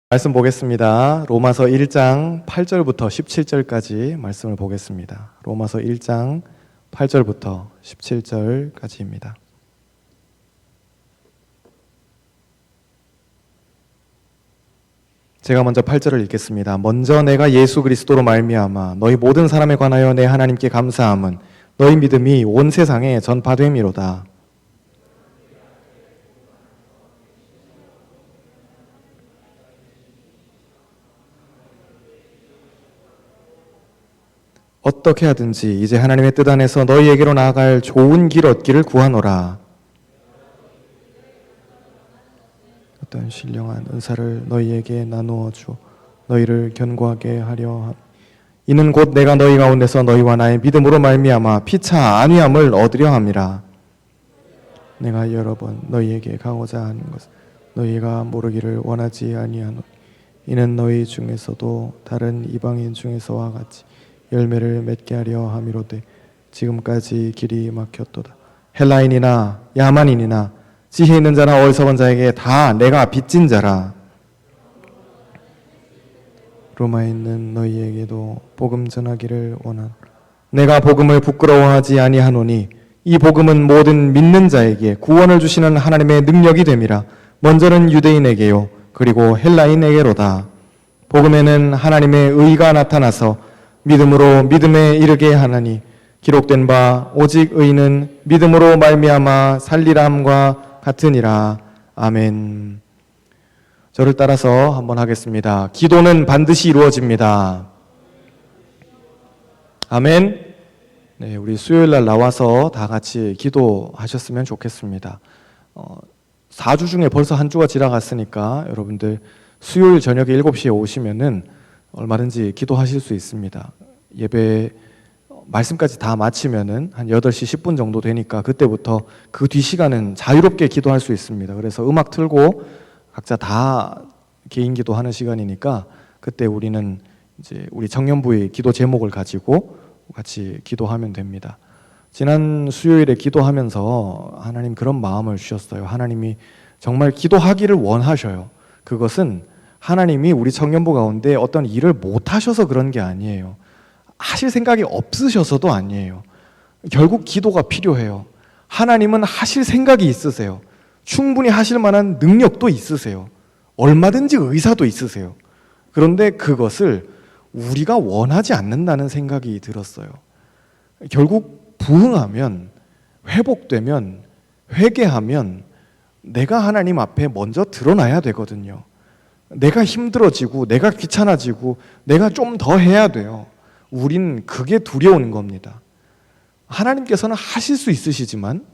말씀 보겠습니다. 로마서 1장 8절부터 17절까지 말씀을 보겠습니다. 로마서 1장 8절부터 17절까지입니다. 제가 먼저 8절을 읽겠습니다. 먼저 내가 예수 그리스도로 말미암아 너희 모든 사람에 관하여 내 하나님께 감사함은 너희 믿음이 온 세상에 전파됨이로다. 어떻게 하든지 이제 하나님의 뜻 안에서 너희에게로 나아갈 좋은 길 얻기를 구하노라. 어떤 신령한 은사를 너희에게 나누어 주어 너희를 견고하게 하려 함. 이는 곧 내가 너희 가운데서 너희와 나의 믿음으로 말미암아 피차 안위함을 얻으려 함이라. 내가 여러 번 너희에게 가고자 하는 것은 너희가 모르기를 원하지 아니하노니 이는 너희 중에서도 다른 이방인 중에서와 같이 열매를 맺게 하려 함이로되 지금까지 길이 막혔도다. 헬라인이나 야만인이나 지혜 있는 자나 어리석은 자에게 다 내가 빚진 자라. 로마에 있는 너희에게도 복음 전하기를 원하노라. 내가 복음을 부끄러워하지 아니하노니 이 복음은 모든 믿는 자에게 구원을 주시는 하나님의 능력이 됨이라. 먼저는 유대인에게요 그리고 헬라인에게로다. 복음에는 하나님의 의가 나타나서 믿음으로 믿음에 이르게 하나니 기록된 바 오직 의인은 믿음으로 말미암아 살리람과 같으니라. 아멘. 저를 따라서 한번 하겠습니다. 기도는 반드시 이루어집니다. 아멘. 네, 우리 수요일 날 나와서 다 같이 기도하셨으면 좋겠습니다. 4주 중에 벌써 한 주가 지나갔으니까 여러분들 수요일 저녁에 7시에 오시면은 얼마든지 기도하실 수 있습니다. 예배 말씀까지 다 마치면은 한 8시 10분 정도 되니까 그때부터 그 뒤 시간은 자유롭게 기도할 수 있습니다. 그래서 음악 틀고 각자 다 개인 기도하는 시간이니까 그때 우리는 이제 우리 청년부의 기도 제목을 가지고 같이 기도하면 됩니다. 지난 수요일에 기도하면서 하나님 그런 마음을 주셨어요. 하나님이 정말 기도하기를 원하셔요. 그것은 하나님이 우리 청년부 가운데 어떤 일을 못 하셔서 그런 게 아니에요. 하실 생각이 없으셔서도 아니에요. 결국 기도가 필요해요. 하나님은 하실 생각이 있으세요. 충분히 하실 만한 능력도 있으세요. 얼마든지 의사도 있으세요. 그런데 그것을 우리가 원하지 않는다는 생각이 들었어요. 결국 부응하면, 회복되면, 회개하면 내가 하나님 앞에 먼저 드러나야 되거든요. 내가 힘들어지고 내가 귀찮아지고 내가 좀 더 해야 돼요. 우린 그게 두려운 겁니다. 하나님께서는 하실 수 있으시지만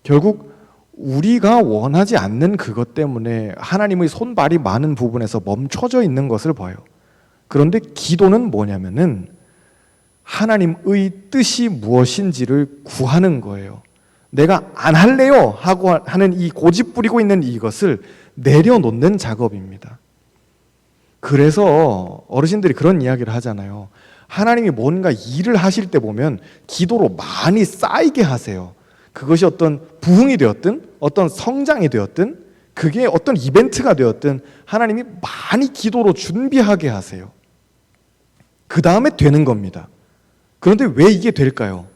결국 우리가 원하지 않는 그것 때문에 하나님의 손발이 많은 부분에서 멈춰져 있는 것을 봐요. 그런데 기도는 뭐냐면은 하나님의 뜻이 무엇인지를 구하는 거예요. 내가 안 할래요 하고 하는 이 고집 부리고 있는 이것을 내려놓는 작업입니다. 그래서 어르신들이 그런 이야기를 하잖아요. 하나님이 뭔가 일을 하실 때 보면 기도로 많이 쌓이게 하세요. 그것이 어떤 부흥이 되었든 어떤 성장이 되었든 그게 어떤 이벤트가 되었든 하나님이 많이 기도로 준비하게 하세요. 그 다음에 되는 겁니다. 그런데 왜 이게 될까요?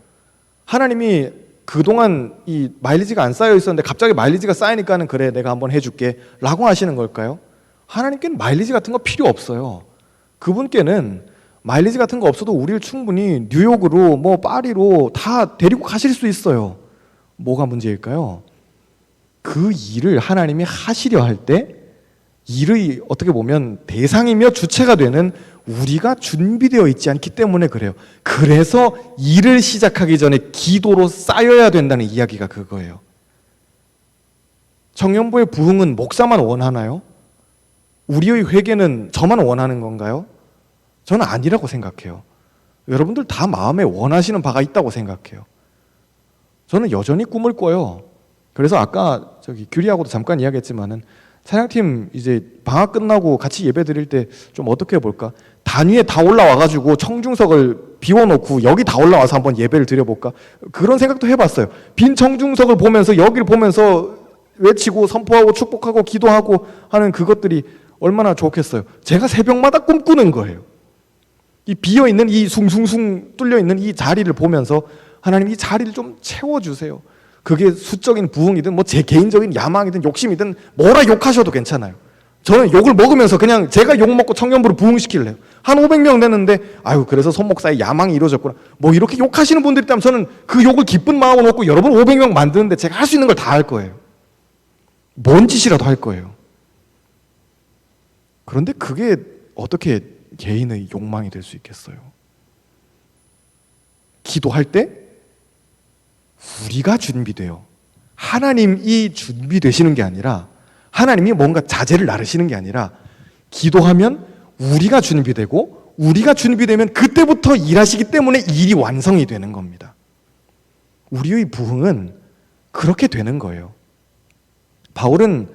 하나님이 그동안 이 마일리지가 안 쌓여 있었는데 갑자기 마일리지가 쌓이니까는 그래 내가 한번 해줄게 라고 하시는 걸까요? 하나님께는 마일리지 같은 거 필요 없어요. 그분께는 마일리지 같은 거 없어도 우리를 충분히 뉴욕으로 뭐 파리로 다 데리고 가실 수 있어요. 뭐가 문제일까요? 그 일을 하나님이 하시려 할 때 일의 어떻게 보면 대상이며 주체가 되는 우리가 준비되어 있지 않기 때문에 그래요. 그래서 일을 시작하기 전에 기도로 쌓여야 된다는 이야기가 그거예요. 청년부의 부흥은 목사만 원하나요? 우리의 회개는 저만 원하는 건가요? 저는 아니라고 생각해요. 여러분들 다 마음에 원하시는 바가 있다고 생각해요. 저는 여전히 꿈을 꿔요. 그래서 아까 규리하고도 잠깐 이야기했지만은 찬양팀 이제 방학 끝나고 같이 예배 드릴 때 좀 어떻게 해볼까? 단위에 다 올라와가지고 청중석을 비워놓고 여기 다 올라와서 한번 예배를 드려볼까? 그런 생각도 해봤어요. 빈 청중석을 보면서 여기를 보면서 외치고 선포하고 축복하고 기도하고 하는 그것들이 얼마나 좋겠어요. 제가 새벽마다 꿈꾸는 거예요. 이 비어있는 이 숭숭숭 뚫려있는 이 자리를 보면서 하나님 이 자리를 좀 채워주세요. 그게 수적인 부흥이든 뭐 제 개인적인 야망이든 욕심이든 뭐라 욕하셔도 괜찮아요. 저는 욕을 먹으면서 그냥 제가 욕 먹고 청년부를 부흥시킬래요. 한 500명 되는데 아유 그래서 손 목사의 야망이 이루어졌구나. 뭐 이렇게 욕하시는 분들이 있다면 저는 그 욕을 기쁜 마음으로 먹고 여러분 500명 만드는데 제가 할 수 있는 걸 다 할 거예요. 뭔 짓이라도 할 거예요. 그런데 그게 어떻게 개인의 욕망이 될 수 있겠어요? 기도할 때 우리가 준비돼요. 하나님이 준비되시는 게 아니라 하나님이 뭔가 자재를 나르시는 게 아니라 기도하면 우리가 준비되고 우리가 준비되면 그때부터 일하시기 때문에 일이 완성이 되는 겁니다. 우리의 부흥은 그렇게 되는 거예요. 바울은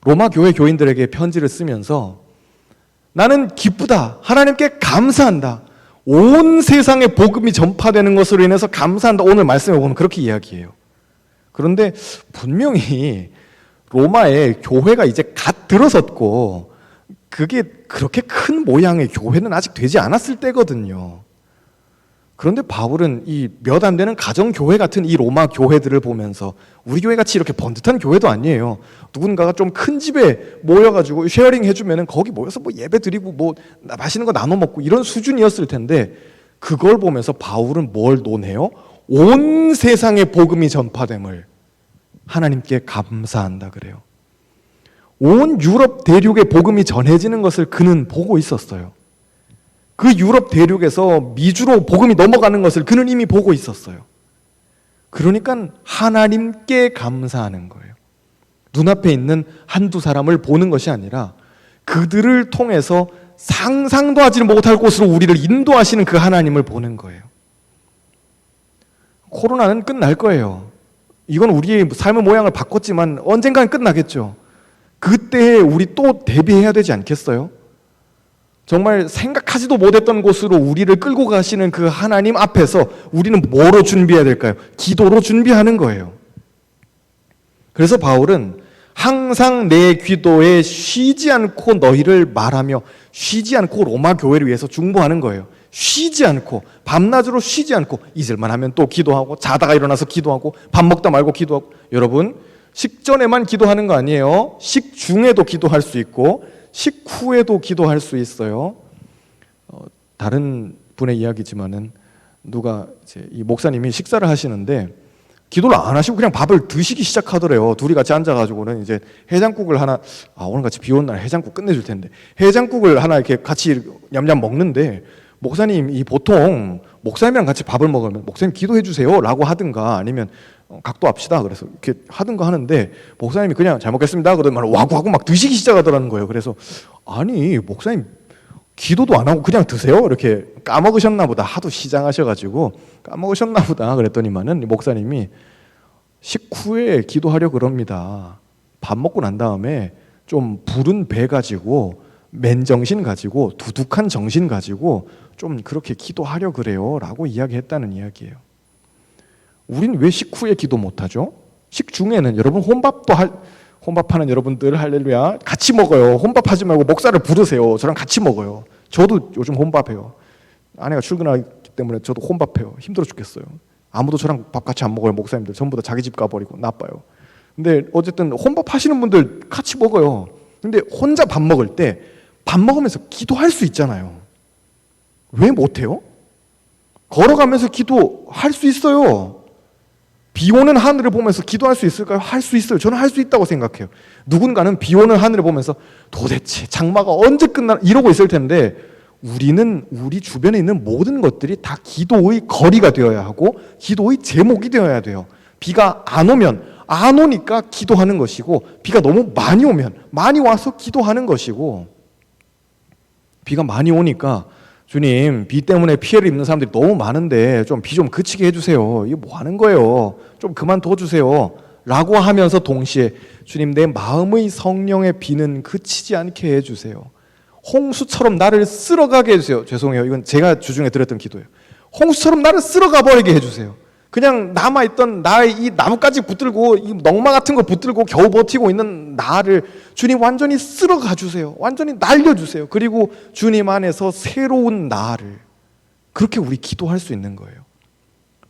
로마 교회 교인들에게 편지를 쓰면서 나는 기쁘다. 하나님께 감사한다. 온 세상에 복음이 전파되는 것으로 인해서 감사한다. 오늘 말씀에 보면 그렇게 이야기해요. 그런데 분명히 로마에 교회가 이제 갓 들어섰고 그게 그렇게 큰 모양의 교회는 아직 되지 않았을 때거든요. 그런데 바울은 이 몇 안 되는 가정교회 같은 이 로마 교회들을 보면서 우리 교회같이 이렇게 번듯한 교회도 아니에요. 누군가가 좀 큰 집에 모여가지고 쉐어링 해주면은 거기 모여서 뭐 예배 드리고 뭐 맛있는 거 나눠 먹고 이런 수준이었을 텐데 그걸 보면서 바울은 뭘 논해요? 온 세상에 복음이 전파됨을 하나님께 감사한다 그래요. 온 유럽 대륙에 복음이 전해지는 것을 그는 보고 있었어요. 그 유럽 대륙에서 미주로 복음이 넘어가는 것을 그는 이미 보고 있었어요. 그러니까 하나님께 감사하는 거예요. 눈앞에 있는 한두 사람을 보는 것이 아니라 그들을 통해서 상상도 하지 못할 곳으로 우리를 인도하시는 그 하나님을 보는 거예요. 코로나는 끝날 거예요. 이건 우리의 삶의 모양을 바꿨지만 언젠가는 끝나겠죠. 그때에 우리 또 대비해야 되지 않겠어요? 정말 생각하지도 못했던 곳으로 우리를 끌고 가시는 그 하나님 앞에서 우리는 뭐로 준비해야 될까요? 기도로 준비하는 거예요. 그래서 바울은 항상 내 기도에 쉬지 않고 너희를 말하며 쉬지 않고 로마 교회를 위해서 중보하는 거예요. 쉬지 않고 밤낮으로 쉬지 않고 잊을만 하면 또 기도하고 자다가 일어나서 기도하고 밥 먹다 말고 기도하고 여러분 식전에만 기도하는 거 아니에요. 식중에도 기도할 수 있고 식후에도 기도할 수 있어요. 다른 분의 이야기지만은 누가 이제 이 목사님이 식사를 하시는데 기도를 안 하시고 그냥 밥을 드시기 시작하더래요. 둘이 같이 앉아가지고는 이제 해장국을 하나 오늘 같이 비 오는 날 해장국 끝내줄 텐데 해장국을 하나 이렇게 같이 냠냠 먹는데 목사님이 보통 목사님이랑 같이 밥을 먹으면 목사님 기도해 주세요라고 하든가 아니면 각도합시다 그래서 이렇게 하든가 하는데 목사님이 그냥 잘 먹겠습니다 그러면 와구와구 막 드시기 시작하더라는 거예요. 그래서 아니 목사님 기도도 안 하고 그냥 드세요? 이렇게 까먹으셨나 보다. 하도 시장하셔가지고 까먹으셨나 보다 그랬더니만은 목사님이 식후에 기도하려고 그럽니다. 밥 먹고 난 다음에 좀 부른 배 가지고 맨정신 가지고 두둑한 정신 가지고 좀 그렇게 기도하려 그래요 라고 이야기했다는 이야기예요. 우린 왜 식후에 기도 못하죠? 식중에는 여러분 혼밥하는 여러분들 할렐루야 같이 먹어요. 혼밥하지 말고 목사를 부르세요. 저랑 같이 먹어요. 저도 요즘 혼밥해요. 아내가 출근하기 때문에 저도 혼밥해요. 힘들어 죽겠어요. 아무도 저랑 밥 같이 안 먹어요. 목사님들 전부 다 자기 집 가버리고 나빠요. 근데 어쨌든 혼밥하시는 분들 같이 먹어요. 근데 혼자 밥 먹을 때 밥 먹으면서 기도할 수 있잖아요. 왜 못해요? 걸어가면서 기도할 수 있어요. 비 오는 하늘을 보면서 기도할 수 있을까요? 할 수 있어요. 저는 할 수 있다고 생각해요. 누군가는 비 오는 하늘을 보면서 도대체 장마가 언제 끝나나 이러고 있을 텐데 우리는 우리 주변에 있는 모든 것들이 다 기도의 거리가 되어야 하고 기도의 제목이 되어야 돼요. 비가 안 오면 안 오니까 기도하는 것이고 비가 너무 많이 오면 많이 와서 기도하는 것이고 비가 많이 오니까 주님 비 때문에 피해를 입는 사람들이 너무 많은데 좀 비 좀 그치게 해주세요. 이게 뭐 하는 거예요? 좀 그만둬 주세요. 라고 하면서 동시에 주님 내 마음의 성령의 비는 그치지 않게 해주세요. 홍수처럼 나를 쓸어가게 해주세요. 죄송해요. 이건 제가 주중에 드렸던 기도예요. 홍수처럼 나를 쓸어가 버리게 해주세요. 그냥 남아있던 나의 이 나뭇가지 붙들고 이 넝마 같은 거 붙들고 겨우 버티고 있는 나를 주님 완전히 쓸어가 주세요. 완전히 날려주세요. 그리고 주님 안에서 새로운 나를, 그렇게 우리 기도할 수 있는 거예요.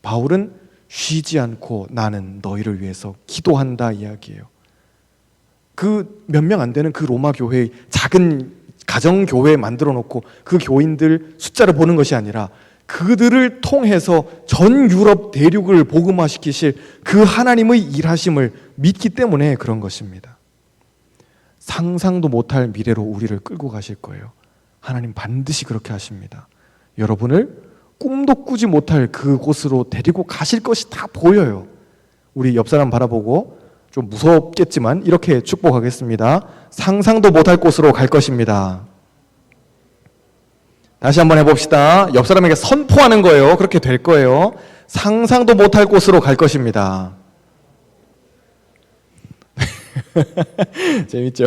바울은 쉬지 않고 나는 너희를 위해서 기도한다 이야기해요. 그 몇 명 안 되는 그 로마 교회, 작은 가정 교회 만들어 놓고 그 교인들 숫자를 보는 것이 아니라 그들을 통해서 전 유럽 대륙을 복음화시키실 그 하나님의 일하심을 믿기 때문에 그런 것입니다. 상상도 못할 미래로 우리를 끌고 가실 거예요. 하나님 반드시 그렇게 하십니다. 여러분을 꿈도 꾸지 못할 그곳으로 데리고 가실 것이 다 보여요. 우리 옆 사람 바라보고 좀 무섭겠지만 이렇게 축복하겠습니다. 상상도 못할 곳으로 갈 것입니다. 다시 한번 해봅시다. 옆 사람에게 선포하는 거예요. 그렇게 될 거예요. 상상도 못할 곳으로 갈 것입니다. 재밌죠?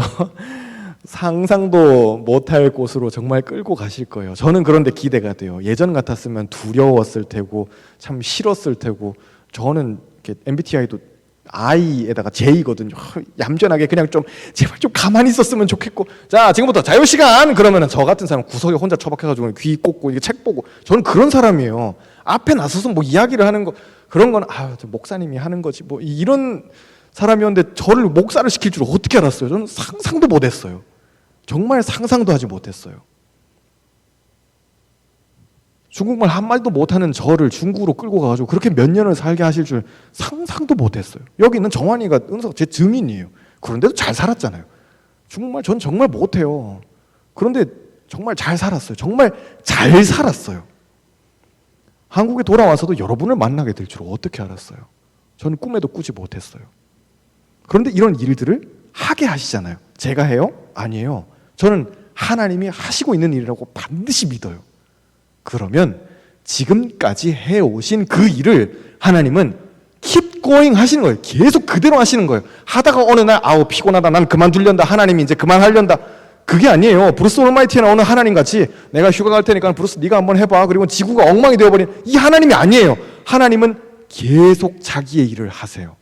상상도 못할 곳으로 정말 끌고 가실 거예요. 저는 그런데 기대가 돼요. 예전 같았으면 두려웠을 테고 참 싫었을 테고, 저는 MBTI도 I에다가 J거든요. 얌전하게 그냥 좀 제발 좀 가만히 있었으면 좋겠고, 자 지금부터 자유시간 그러면은 저 같은 사람 구석에 혼자 처박혀가지고 귀 꽂고 이게 책 보고, 저는 그런 사람이에요. 앞에 나서서 뭐 이야기를 하는 거 그런 건 저 목사님이 하는 거지 뭐 이런 사람이었는데 저를 목사를 시킬 줄 어떻게 알았어요? 저는 상상도 못했어요. 정말 상상도 하지 못했어요. 중국말 한마디도 못하는 저를 중국으로 끌고 가가지고 그렇게 몇 년을 살게 하실 줄 상상도 못했어요. 여기 있는 정환이가 은석 제 증인이에요. 그런데도 잘 살았잖아요. 중국말 전 정말 못해요. 그런데 정말 잘 살았어요. 정말 잘 살았어요. 한국에 돌아와서도 여러분을 만나게 될 줄 어떻게 알았어요? 저는 꿈에도 꾸지 못했어요. 그런데 이런 일들을 하게 하시잖아요. 제가 해요? 아니에요. 저는 하나님이 하시고 있는 일이라고 반드시 믿어요. 그러면 지금까지 해오신 그 일을 하나님은 keep going 하시는 거예요. 계속 그대로 하시는 거예요. 하다가 어느 날 아우 피곤하다, 난 그만둘련다, 하나님이 이제 그만하련다, 그게 아니에요. 브루스 올마이티에 나오는 하나님같이 내가 휴가 갈 테니까 브루스 네가 한번 해봐, 그리고 지구가 엉망이 되어버린 이 하나님이 아니에요. 하나님은 계속 자기의 일을 하세요.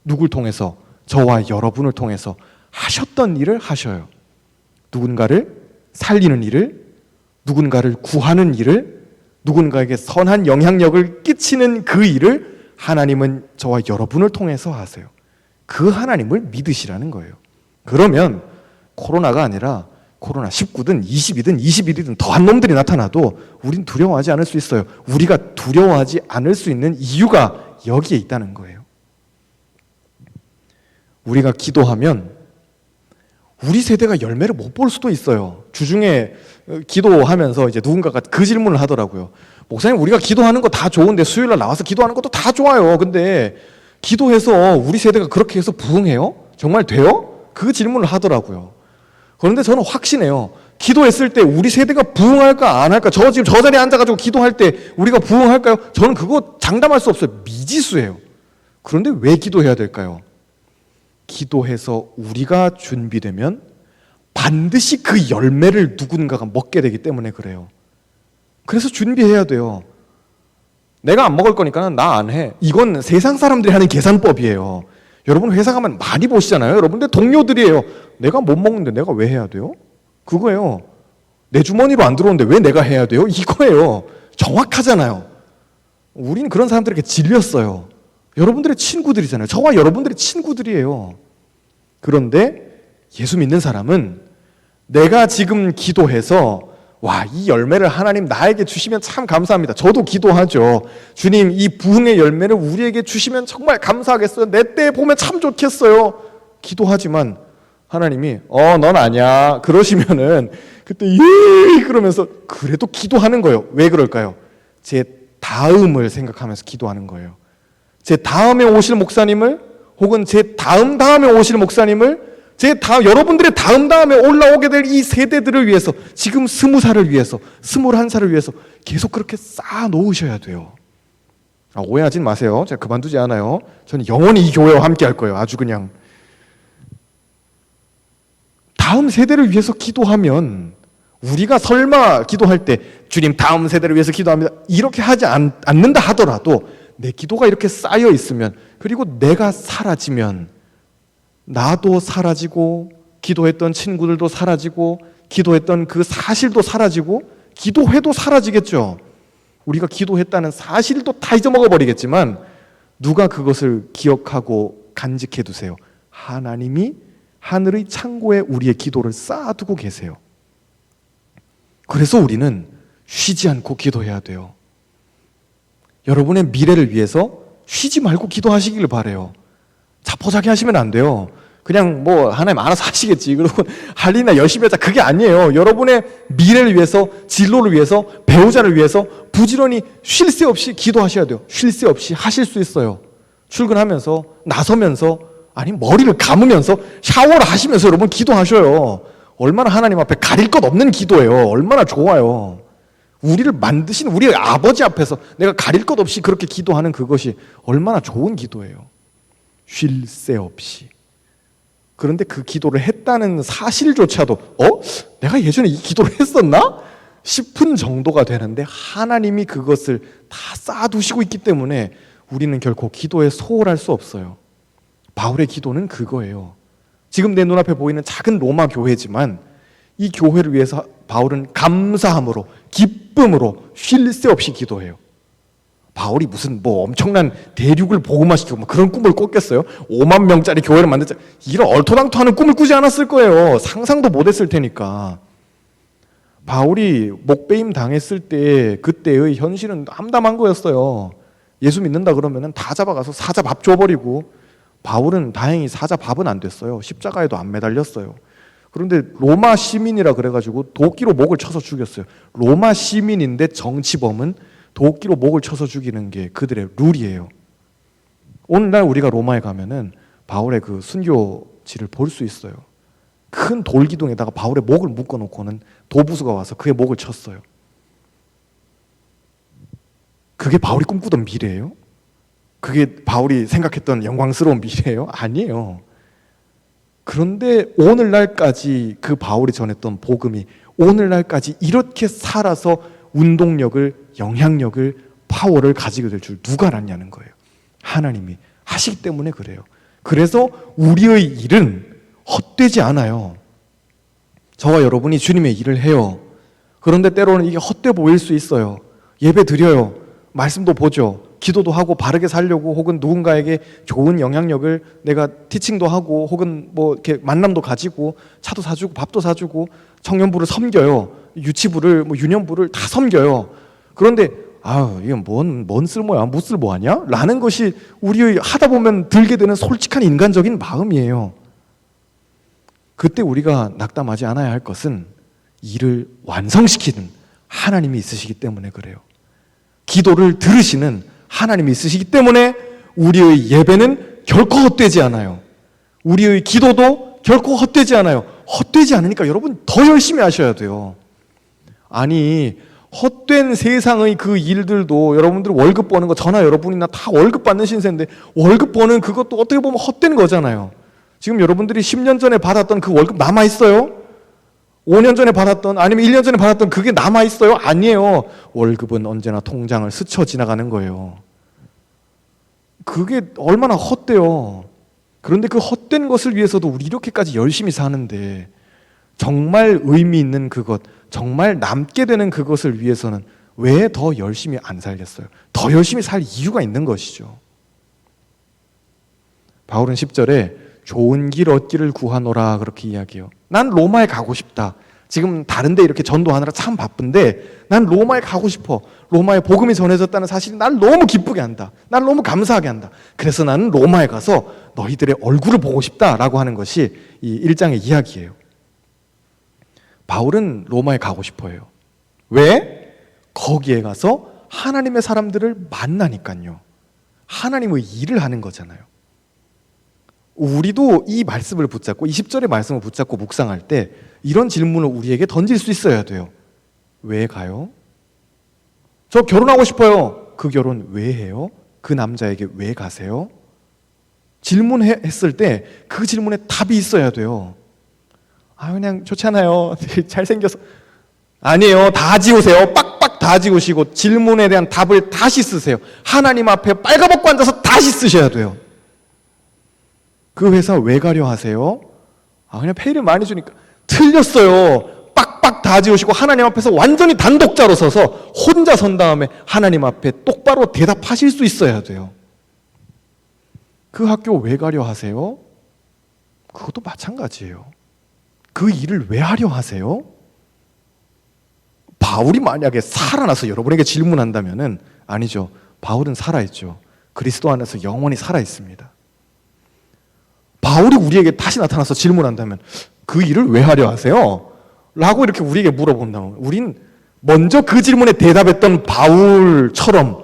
누굴 통해서? 저와 여러분을 통해서 하셨던 일을 하셔요. 누군가를 살리는 일을, 누군가를 구하는 일을, 누군가에게 선한 영향력을 끼치는 그 일을 하나님은 저와 여러분을 통해서 하세요. 그 하나님을 믿으시라는 거예요. 그러면 코로나가 아니라 코로나19든 20이든 21이든 더한 놈들이 나타나도 우린 두려워하지 않을 수 있어요. 우리가 두려워하지 않을 수 있는 이유가 여기에 있다는 거예요. 우리가 기도하면 우리 세대가 열매를 못 볼 수도 있어요. 주중에 기도하면서 이제 누군가가 그 질문을 하더라고요. 목사님, 우리가 기도하는 거 다 좋은데 수요일날 나와서 기도하는 것도 다 좋아요. 근데 기도해서 우리 세대가 그렇게 해서 부흥해요? 정말 돼요? 그 질문을 하더라고요. 그런데 저는 확신해요. 기도했을 때 우리 세대가 부흥할까 안 할까? 저 지금 저 자리에 앉아가지고 기도할 때 우리가 부흥할까요? 저는 그거 장담할 수 없어요. 미지수예요. 그런데 왜 기도해야 될까요? 기도해서 우리가 준비되면 반드시 그 열매를 누군가가 먹게 되기 때문에 그래요. 그래서 준비해야 돼요. 내가 안 먹을 거니까 나 안 해. 이건 세상 사람들이 하는 계산법이에요. 여러분 회사 가면 많이 보시잖아요. 여러분들 동료들이에요. 내가 못 먹는데 내가 왜 해야 돼요? 그거예요. 내 주머니로 안 들어오는데 왜 내가 해야 돼요? 이거예요. 정확하잖아요. 우리는 그런 사람들에게 질렸어요. 여러분들의 친구들이잖아요. 저와 여러분들의 친구들이에요. 그런데 예수 믿는 사람은 내가 지금 기도해서 와, 이 열매를 하나님 나에게 주시면 참 감사합니다. 저도 기도하죠. 주님, 이 부흥의 열매를 우리에게 주시면 정말 감사하겠어요. 내 때 보면 참 좋겠어요. 기도하지만 하나님이 넌 아니야 그러시면은 그때 그러면서 그래도 기도하는 거예요. 왜 그럴까요? 제 다음을 생각하면서 기도하는 거예요. 제 다음에 오실 목사님을, 혹은 제 다음에 오실 목사님을, 여러분들의 다음에 올라오게 될 이 세대들을 위해서, 지금 20살을 위해서, 21살을 위해서 계속 그렇게 쌓아 놓으셔야 돼요. 오해하진 마세요. 제가 그만두지 않아요. 저는 영원히 이 교회와 함께 할 거예요. 아주 그냥. 다음 세대를 위해서 기도하면, 우리가 설마 기도할 때 주님 다음 세대를 위해서 기도합니다 이렇게 하지 않는다 하더라도 내 기도가 이렇게 쌓여 있으면, 그리고 내가 사라지면 나도 사라지고 기도했던 친구들도 사라지고 기도했던 그 사실도 사라지고 기도회도 사라지겠죠. 우리가 기도했다는 사실도 다 잊어먹어 버리겠지만 누가 그것을 기억하고 간직해 두세요? 하나님이 하늘의 창고에 우리의 기도를 쌓아두고 계세요. 그래서 우리는 쉬지 않고 기도해야 돼요. 여러분의 미래를 위해서 쉬지 말고 기도하시길 바라요. 자포자기 하시면 안 돼요. 그냥 뭐 하나님 알아서 하시겠지, 그리고 할 일이나 열심히 하자, 그게 아니에요. 여러분의 미래를 위해서, 진로를 위해서, 배우자를 위해서 부지런히 쉴 새 없이 기도하셔야 돼요. 쉴 새 없이 하실 수 있어요. 출근하면서, 나서면서, 아니 머리를 감으면서, 샤워를 하시면서 여러분 기도하셔요. 얼마나 하나님 앞에 가릴 것 없는 기도예요. 얼마나 좋아요. 우리를 만드신 우리 아버지 앞에서 내가 가릴 것 없이 그렇게 기도하는 그것이 얼마나 좋은 기도예요. 쉴 새 없이. 그런데 그 기도를 했다는 사실조차도 내가 예전에 이 기도를 했었나? 싶은 정도가 되는데 하나님이 그것을 다 쌓아두시고 있기 때문에 우리는 결코 기도에 소홀할 수 없어요. 바울의 기도는 그거예요. 지금 내 눈앞에 보이는 작은 로마 교회지만 이 교회를 위해서 바울은 감사함으로, 기쁨으로 쉴 새 없이 기도해요. 바울이 무슨 뭐 엄청난 대륙을 복음화시키고 뭐 그런 꿈을 꿨겠어요? 5만 명짜리 교회를 만들자, 이런 얼토당토하는 꿈을 꾸지 않았을 거예요. 상상도 못했을 테니까. 바울이 목배임 당했을 때 그때의 현실은 암담한 거였어요. 예수 믿는다 그러면은 다 잡아가서 사자 밥 줘버리고, 바울은 다행히 사자 밥은 안 됐어요. 십자가에도 안 매달렸어요. 그런데 로마 시민이라 그래가지고 도끼로 목을 쳐서 죽였어요. 로마 시민인데 정치범은 도끼로 목을 쳐서 죽이는 게 그들의 룰이에요. 오늘날 우리가 로마에 가면은 바울의 그 순교지를 볼 수 있어요. 큰 돌기둥에다가 바울의 목을 묶어놓고는 도부수가 와서 그의 목을 쳤어요. 그게 바울이 꿈꾸던 미래예요? 그게 바울이 생각했던 영광스러운 미래예요? 아니에요. 그런데 오늘날까지 그 바울이 전했던 복음이 오늘날까지 이렇게 살아서 운동력을, 영향력을, 파워를 가지게 될 줄 누가 알았냐는 거예요. 하나님이 하시기 때문에 그래요. 그래서 우리의 일은 헛되지 않아요. 저와 여러분이 주님의 일을 해요. 그런데 때로는 이게 헛돼 보일 수 있어요. 예배 드려요. 말씀도 보죠. 기도도 하고 바르게 살려고, 혹은 누군가에게 좋은 영향력을 내가 티칭도 하고, 혹은 뭐 이렇게 만남도 가지고, 차도 사주고 밥도 사주고, 청년부를 섬겨요. 유치부를, 뭐 유년부를 다 섬겨요. 그런데 이건 뭔 쓸모야, 무쓸 뭐하냐? 라는 것이 우리의 하다 보면 들게 되는 솔직한 인간적인 마음이에요. 그때 우리가 낙담하지 않아야 할 것은 일을 완성시키는 하나님이 있으시기 때문에 그래요. 기도를 들으시는 하나님이 있으시기 때문에 우리의 예배는 결코 헛되지 않아요. 우리의 기도도 결코 헛되지 않아요. 헛되지 않으니까 여러분 더 열심히 하셔야 돼요. 아니, 헛된 세상의 그 일들도, 여러분들 월급 버는 거, 저나 여러분이나 다 월급 받는 신세인데 월급 버는 그것도 어떻게 보면 헛된 거잖아요. 지금 여러분들이 10년 전에 받았던 그 월급 남아있어요? 5년 전에 받았던, 아니면 1년 전에 받았던 그게 남아있어요? 아니에요. 월급은 언제나 통장을 스쳐 지나가는 거예요. 그게 얼마나 헛돼요. 그런데 그 헛된 것을 위해서도 우리 이렇게까지 열심히 사는데, 정말 의미 있는 그것, 정말 남게 되는 그것을 위해서는 왜 더 열심히 안 살겠어요? 더 열심히 살 이유가 있는 것이죠. 바울은 10절에 좋은 길 얻기를 구하노라 그렇게 이야기해요. 난 로마에 가고 싶다. 지금 다른 데 이렇게 전도하느라 참 바쁜데 난 로마에 가고 싶어. 로마에 복음이 전해졌다는 사실이 날 너무 기쁘게 한다. 날 너무 감사하게 한다. 그래서 나는 로마에 가서 너희들의 얼굴을 보고 싶다라고 하는 것이 이 1장의 이야기예요. 바울은 로마에 가고 싶어요. 왜? 거기에 가서 하나님의 사람들을 만나니까요. 하나님의 일을 하는 거잖아요. 우리도 이 말씀을 붙잡고, 20절의 말씀을 붙잡고 묵상할 때 이런 질문을 우리에게 던질 수 있어야 돼요. 왜 가요? 저 결혼하고 싶어요. 그 결혼 왜 해요? 그 남자에게 왜 가세요? 질문했을 때 그 질문에 답이 있어야 돼요. 그냥 좋잖아요. 잘생겨서. 아니에요. 다 지우세요. 빡빡 다 지우시고 질문에 대한 답을 다시 쓰세요. 하나님 앞에 빨가벗고 앉아서 다시 쓰셔야 돼요. 그 회사 왜 가려 하세요? 그냥 페이를 많이 주니까. 틀렸어요. 빡빡 다 지우시고 하나님 앞에서 완전히 단독자로 서서 혼자 선 다음에 하나님 앞에 똑바로 대답하실 수 있어야 돼요. 그 학교 왜 가려 하세요? 그것도 마찬가지예요. 그 일을 왜 하려 하세요? 바울이 만약에 살아나서 여러분에게 질문한다면은 아니죠. 바울은 살아있죠. 그리스도 안에서 영원히 살아있습니다. 바울이 우리에게 다시 나타나서 질문한다면 그 일을 왜 하려 하세요? 라고 이렇게 우리에게 물어본다면 우린 먼저 그 질문에 대답했던 바울처럼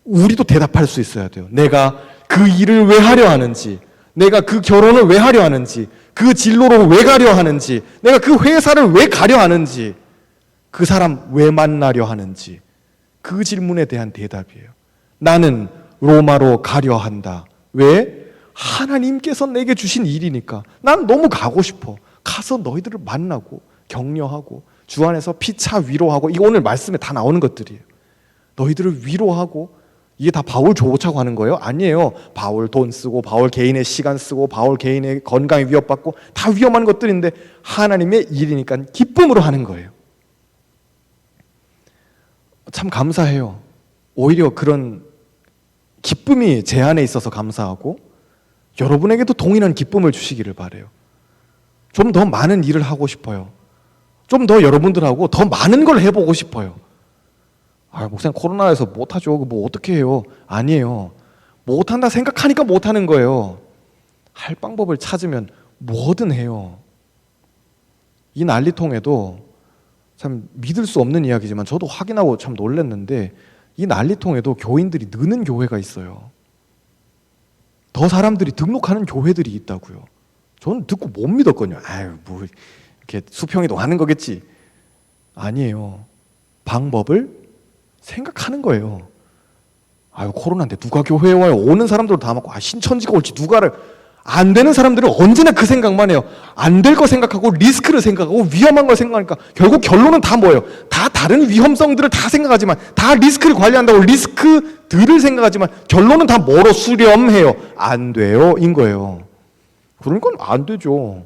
우리도 대답할 수 있어야 돼요. 내가 그 일을 왜 하려 하는지, 내가 그 결혼을 왜 하려 하는지, 그 진로로 왜 가려 하는지, 내가 그 회사를 왜 가려 하는지, 그 사람 왜 만나려 하는지, 그 질문에 대한 대답이에요. 나는 로마로 가려 한다. 왜? 하나님께서 내게 주신 일이니까. 난 너무 가고 싶어. 가서 너희들을 만나고 격려하고 주 안에서 피차 위로하고, 이거 오늘 말씀에 다 나오는 것들이에요. 너희들을 위로하고. 이게 다 바울 좋자고 하는 거예요? 아니에요. 바울 돈 쓰고, 바울 개인의 시간 쓰고, 바울 개인의 건강이 위협받고, 다 위험한 것들인데 하나님의 일이니까 기쁨으로 하는 거예요. 참 감사해요. 오히려 그런 기쁨이 제 안에 있어서 감사하고 여러분에게도 동일한 기쁨을 주시기를 바라요. 좀 더 많은 일을 하고 싶어요. 좀 더 여러분들하고 더 많은 걸 해보고 싶어요. 목사님 코로나에서 못하죠. 뭐 어떻게 해요? 아니에요. 못한다 생각하니까 못하는 거예요. 할 방법을 찾으면 뭐든 해요. 이 난리통에도 참 믿을 수 없는 이야기지만 저도 확인하고 참 놀랐는데, 이 난리통에도 교인들이 느는 교회가 있어요. 더 사람들이 등록하는 교회들이 있다고요. 저는 듣고 못 믿었거든요. 뭐 이렇게 수평이동 하는 거겠지. 아니에요. 방법을 생각하는 거예요. 코로나인데 누가 교회에 와요? 오는 사람들 다 맞고 신천지가 올지 누가를. 안 되는 사람들은 언제나 그 생각만 해요. 안 될 거 생각하고 리스크를 생각하고 위험한 걸 생각하니까 결국 결론은 다 뭐예요? 다 다른 위험성들을 다 생각하지만, 다 리스크를 관리한다고 리스크들을 생각하지만 결론은 다 뭐로 수렴해요? 안 돼요 인 거예요. 그러니까 안 되죠.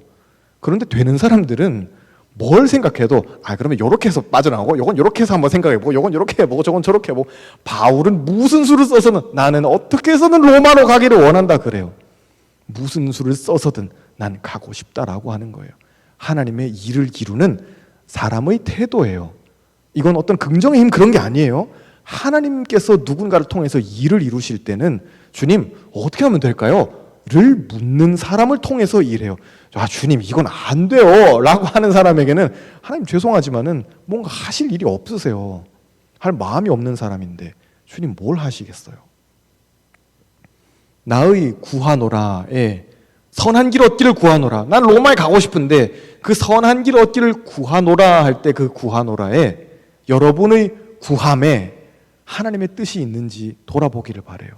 그런데 되는 사람들은 뭘 생각해도 그러면 요렇게 해서 빠져나오고, 요건 요렇게 해서 한번 생각해보고, 요건 요렇게 해보고, 저건 저렇게 해보고. 바울은 무슨 수를 써서는 나는 어떻게 해서는 로마로 가기를 원한다 그래요. 무슨 수를 써서든 난 가고 싶다라고 하는 거예요. 하나님의 일을 이루는 사람의 태도예요. 이건 어떤 긍정의 힘 그런 게 아니에요. 하나님께서 누군가를 통해서 일을 이루실 때는 주님 어떻게 하면 될까요? 를 묻는 사람을 통해서 일해요. 주님 이건 안 돼요 라고 하는 사람에게는 하나님 죄송하지만은 뭔가 하실 일이 없으세요. 할 마음이 없는 사람인데 주님 뭘 하시겠어요? 나의 구하노라에 선한 길 얻기를 구하노라. 난 로마에 가고 싶은데 그 선한 길 얻기를 구하노라 할 때 그 구하노라에 여러분의 구함에 하나님의 뜻이 있는지 돌아보기를 바라요.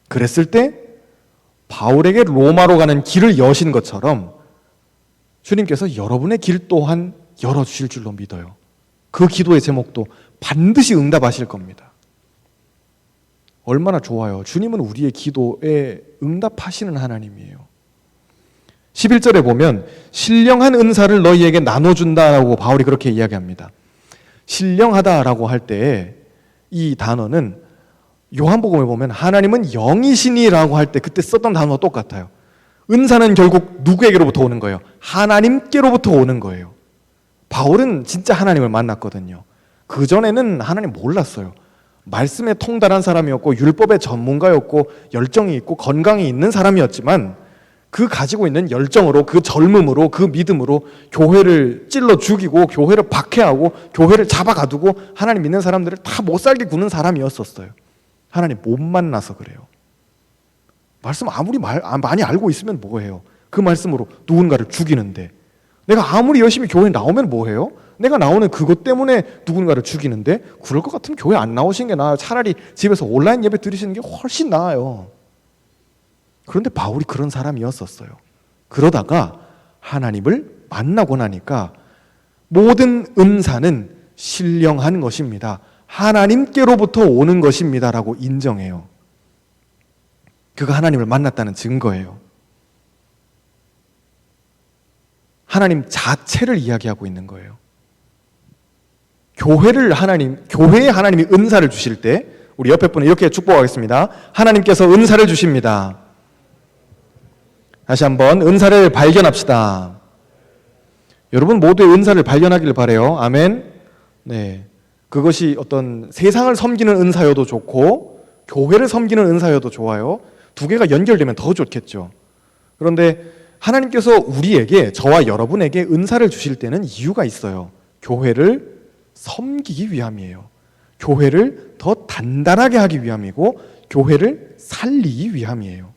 그랬을 때 바울에게 로마로 가는 길을 여신 것처럼 주님께서 여러분의 길 또한 열어주실 줄로 믿어요. 그 기도의 제목도 반드시 응답하실 겁니다. 얼마나 좋아요. 주님은 우리의 기도에 응답하시는 하나님이에요. 11절에 보면 신령한 은사를 너희에게 나눠준다라고 바울이 그렇게 이야기합니다. 신령하다라고 할 때 이 단어는 요한복음에 보면 하나님은 영이시니라고 할 때 그때 썼던 단어와 똑같아요. 은사는 결국 누구에게로부터 오는 거예요? 하나님께로부터 오는 거예요. 바울은 진짜 하나님을 만났거든요. 그전에는 하나님 몰랐어요. 말씀에 통달한 사람이었고 율법의 전문가였고 열정이 있고 건강이 있는 사람이었지만 그 가지고 있는 열정으로, 그 젊음으로, 그 믿음으로 교회를 찔러 죽이고 교회를 박해하고 교회를 잡아가두고 하나님 믿는 사람들을 다 못살게 구는 사람이었었어요. 하나님 못 만나서 그래요. 말씀 아무리 많이 알고 있으면 뭐해요? 그 말씀으로 누군가를 죽이는데, 내가 아무리 열심히 교회에 나오면 뭐해요? 내가 나오는 그것 때문에 누군가를 죽이는데, 그럴 것 같으면 교회 안 나오시는 게 나아요. 차라리 집에서 온라인 예배 드리시는 게 훨씬 나아요. 그런데 바울이 그런 사람이었었어요. 그러다가 하나님을 만나고 나니까 모든 은사는 신령한 것입니다. 하나님께로부터 오는 것입니다. 라고 인정해요. 그가 하나님을 만났다는 증거예요. 하나님 자체를 이야기하고 있는 거예요. 교회에 하나님이 은사를 주실 때, 우리 옆에 분은 이렇게 축복하겠습니다. 하나님께서 은사를 주십니다. 다시 한번 은사를 발견합시다. 여러분 모두의 은사를 발견하기를 바라요. 아멘. 네, 그것이 어떤 세상을 섬기는 은사여도 좋고 교회를 섬기는 은사여도 좋아요. 두 개가 연결되면 더 좋겠죠. 그런데 하나님께서 우리에게, 저와 여러분에게 은사를 주실 때는 이유가 있어요. 교회를 섬기기 위함이에요. 교회를 더 단단하게 하기 위함이고 교회를 살리기 위함이에요.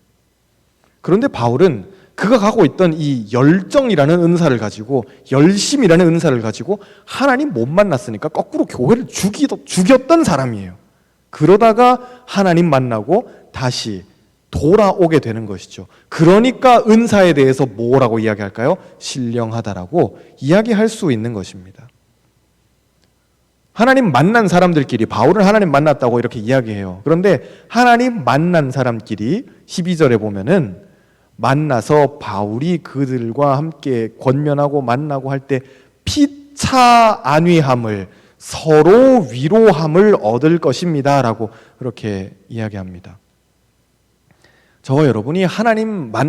그런데 바울은 그가 갖고 있던 이 열정이라는 은사를 가지고, 열심이라는 은사를 가지고 하나님 못 만났으니까 거꾸로 교회를 죽였던 사람이에요. 그러다가 하나님 만나고 다시 돌아오게 되는 것이죠. 그러니까 은사에 대해서 뭐라고 이야기할까요? 신령하다라고 이야기할 수 있는 것입니다. 하나님 만난 사람들끼리, 바울은 하나님 만났다고 이렇게 이야기해요. 그런데 하나님 만난 사람끼리 12절에 보면은 만나서 바울이 그들과 함께 권면하고 만나고 할 때 피차 안위함을, 서로 위로함을 얻을 것입니다 라고 그렇게 이야기합니다. 저와 여러분이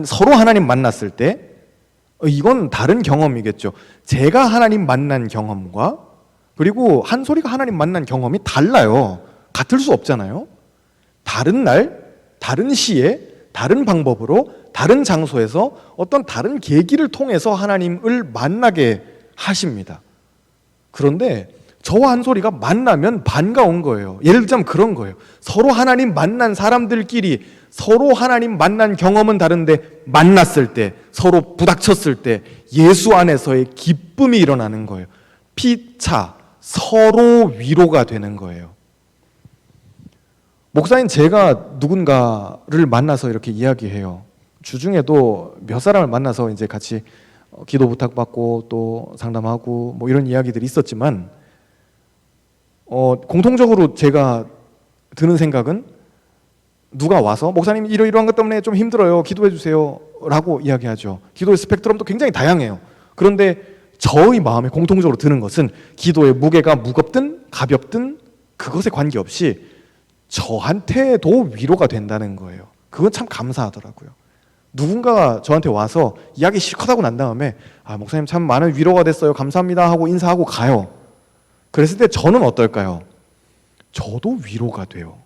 서로 하나님 만났을 때 이건 다른 경험이겠죠. 제가 하나님 만난 경험과 그리고 한솔이가 하나님 만난 경험이 달라요. 같을 수 없잖아요. 다른 날, 다른 시에, 다른 방법으로, 다른 장소에서 어떤 다른 계기를 통해서 하나님을 만나게 하십니다. 그런데 저와 한솔이가 만나면 반가운 거예요. 예를 들자면 그런 거예요. 서로 하나님 만난 사람들끼리 서로 하나님 만난 경험은 다른데 만났을 때, 서로 부닥쳤을 때 예수 안에서의 기쁨이 일어나는 거예요. 피차, 서로 위로가 되는 거예요. 목사인 제가 누군가를 만나서 이렇게 이야기해요. 주중에도 몇 사람을 만나서 이제 같이 기도 부탁받고 또 상담하고 뭐 이런 이야기들이 있었지만, 공통적으로 제가 드는 생각은 누가 와서 목사님 이러이러한 것 때문에 좀 힘들어요, 기도해 주세요 라고 이야기하죠. 기도의 스펙트럼도 굉장히 다양해요. 그런데 저의 마음에 공통적으로 드는 것은 기도의 무게가 무겁든 가볍든 그것에 관계없이 저한테도 위로가 된다는 거예요. 그건 참 감사하더라고요. 누군가가 저한테 와서 이야기 실컷 하고 난 다음에 목사님 참 많은 위로가 됐어요, 감사합니다 하고 인사하고 가요. 그랬을 때 저는 어떨까요? 저도 위로가 돼요.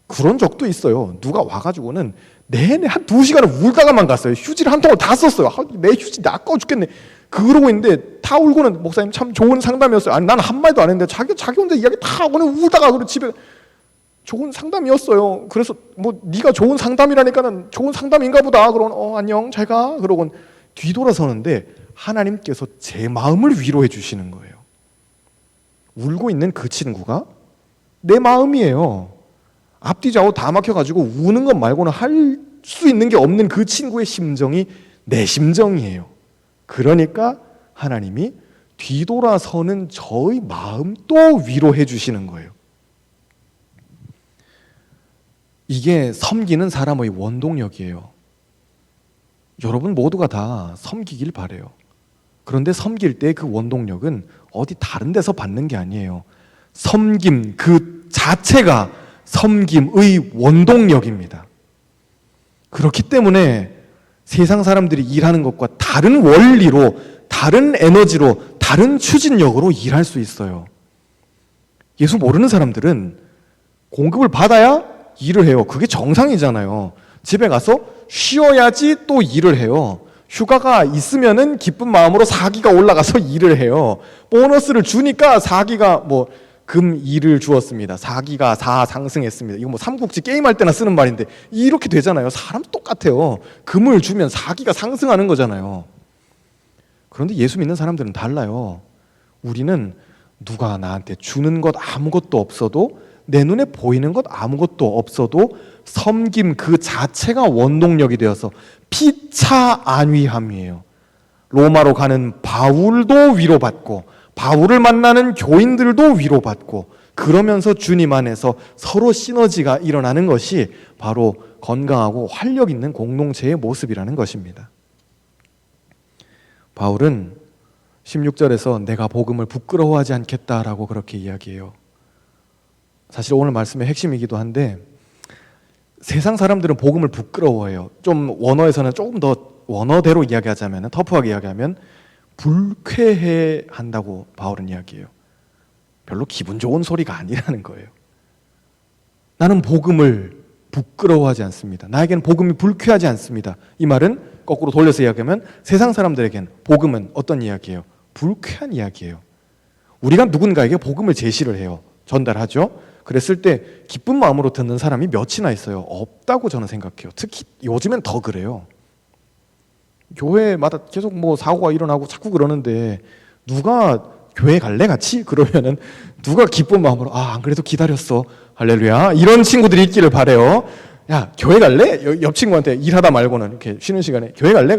그런 적도 있어요. 누가 와가지고는 내내 한 2시간을 울다가만 갔어요. 휴지를 한 통을 다 썼어요. 내 휴지 나 아까워 죽겠네. 그러고 있는데 다 울고는 목사님 참 좋은 상담이었어요. 아니, 나는 한마디도 안 했는데 자기 혼자 이야기 다 하고는 울다가 그래 집에 좋은 상담이었어요. 그래서 뭐 네가 좋은 상담이라니까는 좋은 상담인가 보다. 그러고 안녕 잘 가. 그러고 뒤돌아서는데 하나님께서 제 마음을 위로해 주시는 거예요. 울고 있는 그 친구가 내 마음이에요. 앞뒤 좌우 다 막혀가지고 우는 것 말고는 할 수 있는 게 없는 그 친구의 심정이 내 심정이에요. 그러니까 하나님이 뒤돌아서는 저의 마음도 위로해 주시는 거예요. 이게 섬기는 사람의 원동력이에요. 여러분 모두가 다 섬기길 바라요. 그런데 섬길 때 그 원동력은 어디 다른 데서 받는 게 아니에요. 섬김 그 자체가 섬김의 원동력입니다. 그렇기 때문에 세상 사람들이 일하는 것과 다른 원리로, 다른 에너지로, 다른 추진력으로 일할 수 있어요. 예수 모르는 사람들은 공급을 받아야 일을 해요. 그게 정상이잖아요. 집에 가서 쉬어야지 또 일을 해요. 휴가가 있으면은 기쁜 마음으로 사기가 올라가서 일을 해요. 보너스를 주니까 사기가 금 2를 주었습니다. 사기가 4 상승했습니다. 이거 삼국지 게임할 때나 쓰는 말인데 이렇게 되잖아요. 사람 똑같아요. 금을 주면 사기가 상승하는 거잖아요. 그런데 예수 믿는 사람들은 달라요. 우리는 누가 나한테 주는 것 아무것도 없어도, 내 눈에 보이는 것 아무것도 없어도 섬김 그 자체가 원동력이 되어서 피차 안위함이에요. 로마로 가는 바울도 위로받고 바울을 만나는 교인들도 위로받고 그러면서 주님 안에서 서로 시너지가 일어나는 것이 바로 건강하고 활력 있는 공동체의 모습이라는 것입니다. 바울은 16절에서 내가 복음을 부끄러워하지 않겠다라고 그렇게 이야기해요. 사실 오늘 말씀의 핵심이기도 한데 세상 사람들은 복음을 부끄러워해요. 좀 원어에서는 조금 더 원어대로 이야기하자면, 터프하게 이야기하면 불쾌해 한다고 바울은 이야기해요. 별로 기분 좋은 소리가 아니라는 거예요. 나는 복음을 부끄러워하지 않습니다. 나에게는 복음이 불쾌하지 않습니다. 이 말은 거꾸로 돌려서 이야기하면 세상 사람들에겐 복음은 어떤 이야기예요? 불쾌한 이야기예요. 우리가 누군가에게 복음을 제시를 해요. 전달하죠. 그랬을 때 기쁜 마음으로 듣는 사람이 몇이나 있어요? 없다고 저는 생각해요. 특히 요즘엔 더 그래요. 교회마다 계속 뭐 사고가 일어나고 자꾸 그러는데 누가 교회 갈래 같이? 그러면은 누가 기쁜 마음으로 안 그래도 기다렸어. 할렐루야. 이런 친구들이 있기를 바래요. 야, 교회 갈래? 옆 친구한테 일하다 말고는 이렇게 쉬는 시간에 교회 갈래?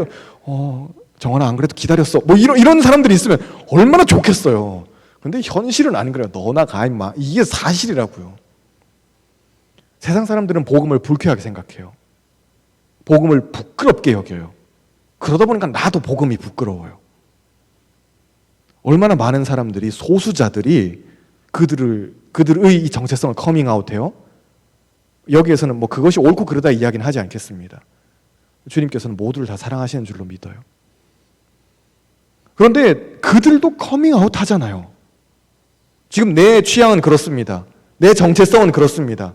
정원아 안 그래도 기다렸어. 뭐 이런 사람들이 있으면 얼마나 좋겠어요. 근데 현실은 안 그래요. 너나 가 임마. 이게 사실이라고요. 세상 사람들은 복음을 불쾌하게 생각해요. 복음을 부끄럽게 여겨요. 그러다 보니까 나도 복음이 부끄러워요. 얼마나 많은 사람들이, 소수자들이 그들의 이 정체성을 커밍아웃해요. 여기에서는 뭐 그것이 옳고 그르다 이야기는 하지 않겠습니다. 주님께서는 모두를 다 사랑하시는 줄로 믿어요. 그런데 그들도 커밍아웃 하잖아요. 지금 내 취향은 그렇습니다. 내 정체성은 그렇습니다.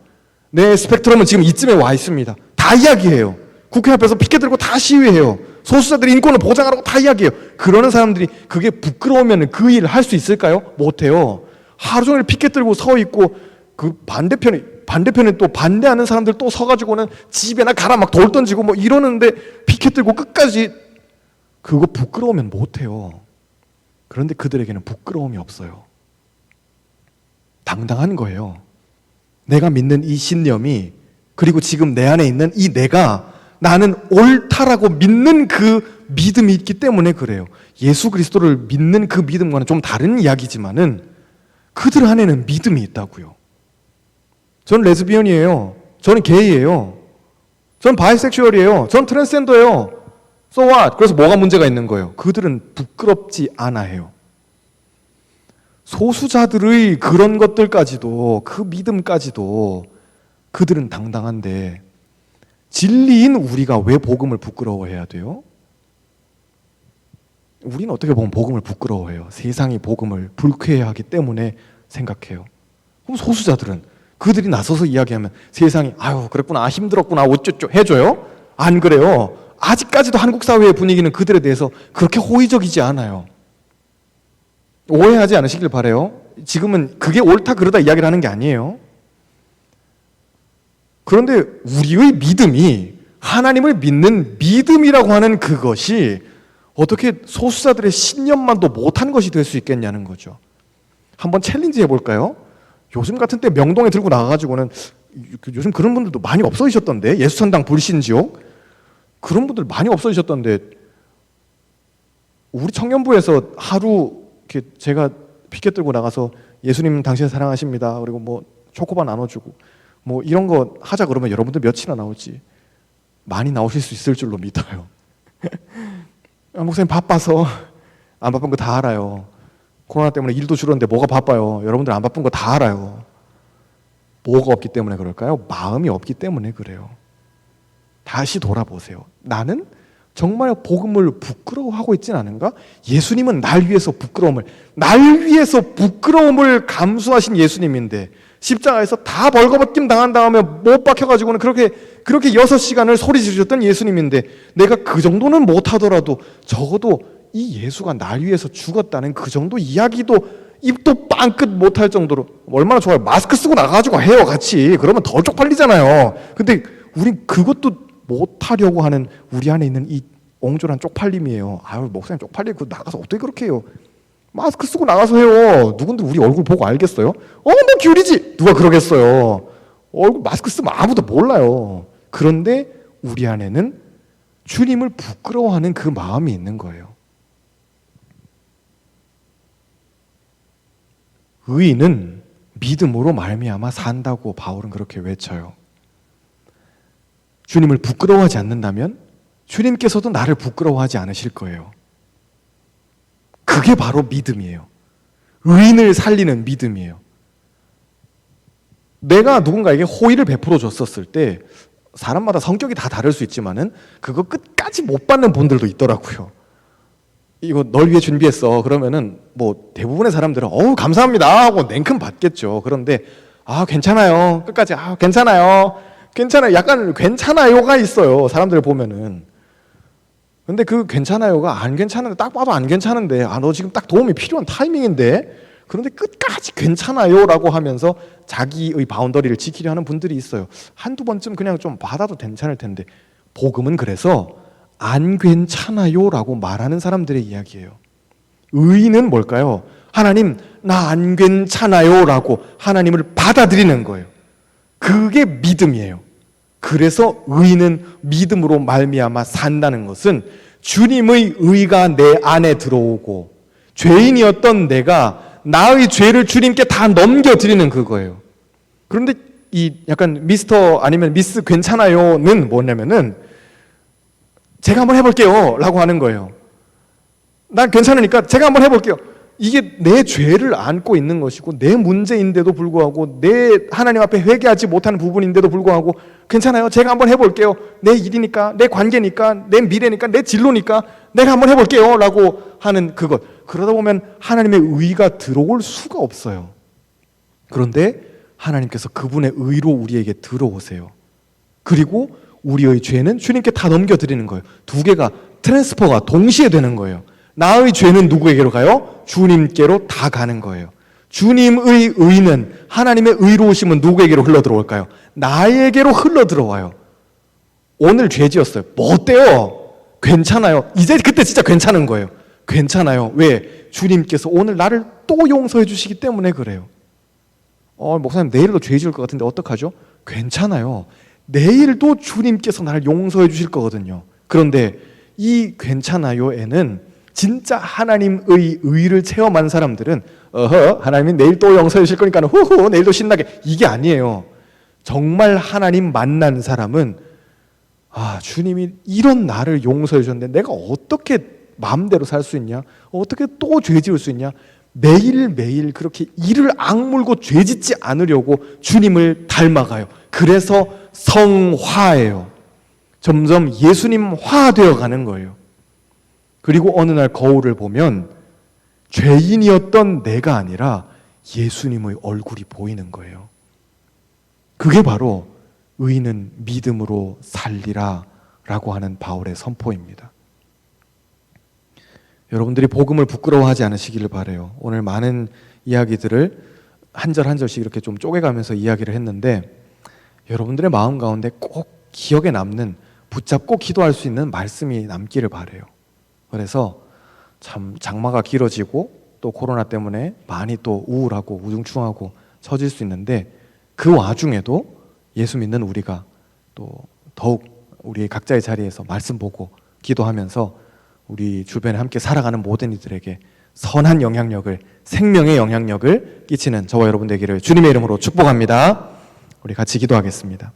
내 스펙트럼은 지금 이쯤에 와 있습니다. 다 이야기해요. 국회 앞에서 피켓 들고 다 시위해요. 소수자들의 인권을 보장하라고 다 이야기해요. 그러는 사람들이 그게 부끄러우면 그 일을 할 수 있을까요? 못해요. 하루 종일 피켓 들고 서 있고 그 반대편에 또 반대하는 사람들 또 서가지고는 집에나 가라 막 돌 던지고 뭐 이러는데 피켓 들고 끝까지 그거 부끄러우면 못해요. 그런데 그들에게는 부끄러움이 없어요. 당당한 거예요. 내가 믿는 이 신념이, 그리고 지금 내 안에 있는 이 내가 나는 옳다라고 믿는 그 믿음이 있기 때문에 그래요. 예수 그리스도를 믿는 그 믿음과는 좀 다른 이야기지만은 그들 안에는 믿음이 있다고요. 저는 레즈비언이에요. 저는 게이예요. 저는 바이섹슈얼이에요. 저는 트랜스젠더예요. So what? 그래서 뭐가 문제가 있는 거예요? 그들은 부끄럽지 않아 해요. 소수자들의 그런 것들까지도, 그 믿음까지도 그들은 당당한데 진리인 우리가 왜 복음을 부끄러워해야 돼요? 우리는 어떻게 보면 복음을 부끄러워해요. 세상이 복음을 불쾌해하기 때문에 생각해요. 그럼 소수자들은 그들이 나서서 이야기하면 세상이 아유 그랬구나, 힘들었구나, 어쩌죠 해줘요? 안 그래요. 아직까지도 한국 사회의 분위기는 그들에 대해서 그렇게 호의적이지 않아요. 오해하지 않으시길 바라요. 지금은 그게 옳다 그러다 이야기를 하는 게 아니에요. 그런데 우리의 믿음이, 하나님을 믿는 믿음이라고 하는 그것이 어떻게 소수자들의 신념만도 못한 것이 될 수 있겠냐는 거죠. 한번 챌린지 해볼까요? 요즘 같은 때 명동에 들고 나가가지고는, 요즘 그런 분들도 많이 없어지셨던데, 예수천당 불신지옥 그런 분들 많이 없어지셨던데, 우리 청년부에서 하루 이렇게 제가 피켓 들고 나가서 예수님 당신을 사랑하십니다, 그리고 뭐 초코바 나눠주고 뭐 이런 거 하자 그러면 여러분들 몇이나 나올지 많이 나오실 수 있을 줄로 믿어요. 목사님 바빠서 안 바쁜 거 다 알아요. 코로나 때문에 일도 줄었는데 뭐가 바빠요. 여러분들 안 바쁜 거 다 알아요. 뭐가 없기 때문에 그럴까요? 마음이 없기 때문에 그래요. 다시 돌아보세요. 나는 정말 복음을 부끄러워하고 있지는 않은가? 예수님은 날 위해서 부끄러움을 감수하신 예수님인데 십자가에서 다 벌거벗김 당한 다음에 못 박혀가지고는 그렇게 6시간을 소리 지르셨던 예수님인데 내가 그 정도는 못하더라도 적어도 이 예수가 날 위해서 죽었다는 그 정도 이야기도 입도 빵끝 못할 정도로 얼마나 좋아요. 마스크 쓰고 나가가지고 해요 같이. 그러면 더 쪽팔리잖아요. 근데 우린 그것도 못하려고 하는 우리 안에 있는 이 옹졸한 쪽팔림이에요. 아유 목사님 쪽팔리고 나가서 어떻게 그렇게 해요. 마스크 쓰고 나가서 해요. 누군데 우리 얼굴 보고 알겠어요? 뭐 기울이지. 누가 그러겠어요. 얼굴 마스크 쓰면 아무도 몰라요. 그런데 우리 안에는 주님을 부끄러워하는 그 마음이 있는 거예요. 의인은 믿음으로 말미암아 산다고 바울은 그렇게 외쳐요. 주님을 부끄러워하지 않는다면 주님께서도 나를 부끄러워하지 않으실 거예요. 그게 바로 믿음이에요. 의인을 살리는 믿음이에요. 내가 누군가에게 호의를 베풀어 줬었을 때 사람마다 성격이 다 다를 수 있지만은 그거 끝까지 못 받는 분들도 있더라고요. 이거 널 위해 준비했어. 그러면은 뭐 대부분의 사람들은 감사합니다 하고 냉큼 받겠죠. 그런데 괜찮아요. 끝까지 괜찮아요. 약간 괜찮아요가 있어요. 사람들 보면은. 근데 그 괜찮아요가 안 괜찮은데, 딱 봐도 안 괜찮은데, 너 지금 딱 도움이 필요한 타이밍인데, 그런데 끝까지 괜찮아요라고 하면서 자기의 바운더리를 지키려 하는 분들이 있어요. 한두 번쯤 그냥 좀 받아도 괜찮을 텐데, 복음은 그래서 안 괜찮아요라고 말하는 사람들의 이야기예요. 의인은 뭘까요? 하나님, 나 안 괜찮아요라고 하나님을 받아들이는 거예요. 그게 믿음이에요. 그래서 의인은 믿음으로 말미암아 산다는 것은 주님의 의가 내 안에 들어오고 죄인이었던 내가 나의 죄를 주님께 다 넘겨드리는 그거예요. 그런데 이 약간 미스터 아니면 미스 괜찮아요는 뭐냐면은 제가 한번 해볼게요 라고 하는 거예요. 난 괜찮으니까 제가 한번 해볼게요. 이게 내 죄를 안고 있는 것이고 내 문제인데도 불구하고 내 하나님 앞에 회개하지 못하는 부분인데도 불구하고 괜찮아요. 제가 한번 해볼게요. 내 일이니까, 내 관계니까, 내 미래니까, 내 진로니까 내가 한번 해볼게요 라고 하는 그것. 그러다 보면 하나님의 의가 들어올 수가 없어요. 그런데 하나님께서 그분의 의로 우리에게 들어오세요. 그리고 우리의 죄는 주님께 다 넘겨드리는 거예요. 두 개가 트랜스퍼가 동시에 되는 거예요. 나의 죄는 누구에게로 가요? 주님께로 다 가는 거예요. 주님의 의는, 하나님의 의로우심은 누구에게로 흘러들어올까요? 나에게로 흘러들어와요. 오늘 죄 지었어요. 뭐 어때요? 괜찮아요. 이제 그때 진짜 괜찮은 거예요. 괜찮아요. 왜? 주님께서 오늘 나를 또 용서해 주시기 때문에 그래요. 목사님 내일도 죄 지을 것 같은데 어떡하죠? 괜찮아요. 내일도 주님께서 나를 용서해 주실 거거든요. 그런데 이 괜찮아요에는 진짜 하나님의 의를 체험한 사람들은 하나님이 내일 또 용서해 주실 거니까 후후 내일도 신나게, 이게 아니에요. 정말 하나님 만난 사람은 주님이 이런 나를 용서해 주셨는데 내가 어떻게 마음대로 살 수 있냐? 어떻게 또 죄 지을 수 있냐? 매일매일 그렇게 이를 악물고 죄 짓지 않으려고 주님을 닮아가요. 그래서 성화예요. 점점 예수님화 되어 가는 거예요. 그리고 어느 날 거울을 보면 죄인이었던 내가 아니라 예수님의 얼굴이 보이는 거예요. 그게 바로 의인은 믿음으로 살리라 라고 하는 바울의 선포입니다. 여러분들이 복음을 부끄러워하지 않으시기를 바라요. 오늘 많은 이야기들을 한 절 한 절씩 이렇게 좀 쪼개가면서 이야기를 했는데 여러분들의 마음 가운데 꼭 기억에 남는, 붙잡고 기도할 수 있는 말씀이 남기를 바라요. 그래서 참 장마가 길어지고 또 코로나 때문에 많이 또 우울하고 우중충하고 처질 수 있는데 그 와중에도 예수 믿는 우리가 또 더욱 우리 각자의 자리에서 말씀 보고 기도하면서 우리 주변에 함께 살아가는 모든 이들에게 선한 영향력을, 생명의 영향력을 끼치는 저와 여러분 되기를 주님의 이름으로 축복합니다. 우리 같이 기도하겠습니다.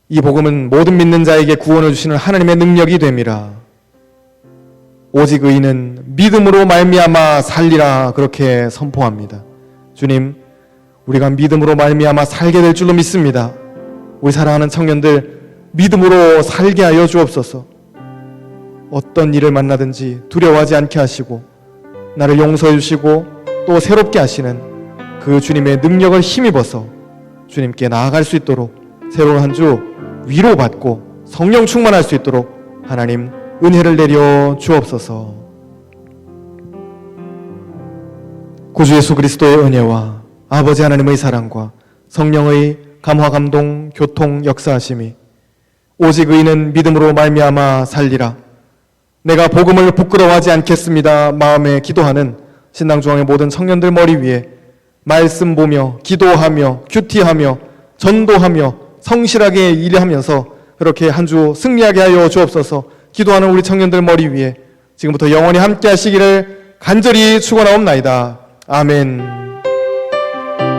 이 복음은 모든 믿는 자에게 구원을 주시는 하나님의 능력이 됨이라. 오직 의인은 믿음으로 말미암아 살리라, 그렇게 선포합니다. 주님, 우리가 믿음으로 말미암아 살게 될 줄로 믿습니다. 우리 사랑하는 청년들 믿음으로 살게 하여 주옵소서. 어떤 일을 만나든지 두려워하지 않게 하시고 나를 용서해 주시고 또 새롭게 하시는 그 주님의 능력을 힘입어서 주님께 나아갈 수 있도록 새로운 한 주 위로받고 성령 충만할 수 있도록 하나님 은혜를 내려 주옵소서. 구주 예수 그리스도의 은혜와 아버지 하나님의 사랑과 성령의 감화 감동 교통 역사하심이 오직 의인은 믿음으로 말미암아 살리라. 내가 복음을 부끄러워하지 않겠습니다 마음에 기도하는 신당중앙의 모든 청년들 머리 위에 말씀 보며 기도하며 큐티하며 전도하며 성실하게 일하면서 그렇게 한 주 승리하게 하여 주옵소서. 기도하는 우리 청년들 머리 위에 지금부터 영원히 함께 하시기를 간절히 축원하옵나이다. 아멘.